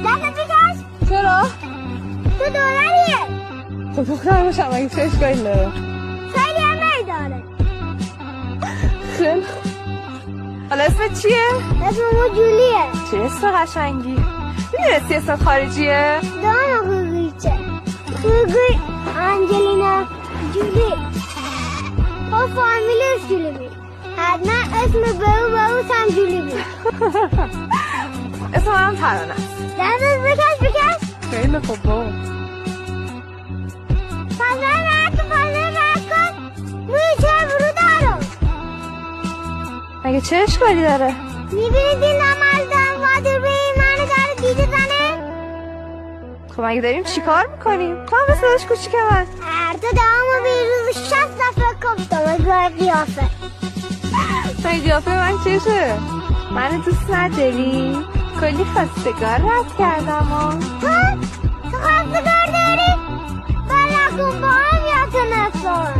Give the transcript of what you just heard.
دستت بکش. چرا؟ تو دولریه. خب دختر باشم اگه چه اشکالی داره؟ خیلی هم داره. خیلی حالا اسمت چیه؟ اسممو جولیه. چه اسم قشنگی. میدونستی اسم خارجیه؟ دانا گوگویچه. گوگوی انجلینا جولی. با فامیلش جولی بید. حتما اسم بهو هم جولی بید. اسم منم ترانه است. دستت بکش. خیلی خوب بابا. فضای رد کن. موی چه برو دارم. مگه چه اشکالی داره؟ میبینید این نمازدن وادر به این منو داره دیده زنه؟ خب مگه داریم چی کار میکنیم؟ تو هم بسیدش کوچیک من. هر دو دامو بیروز 60 دفعه کفتم گاه قیافه. مگه قیافه من چشه؟ منو دوست نداری؟ کلی خواستگار رد کردم تو خواستگار داری؟ بله کن با هم یا تو نفر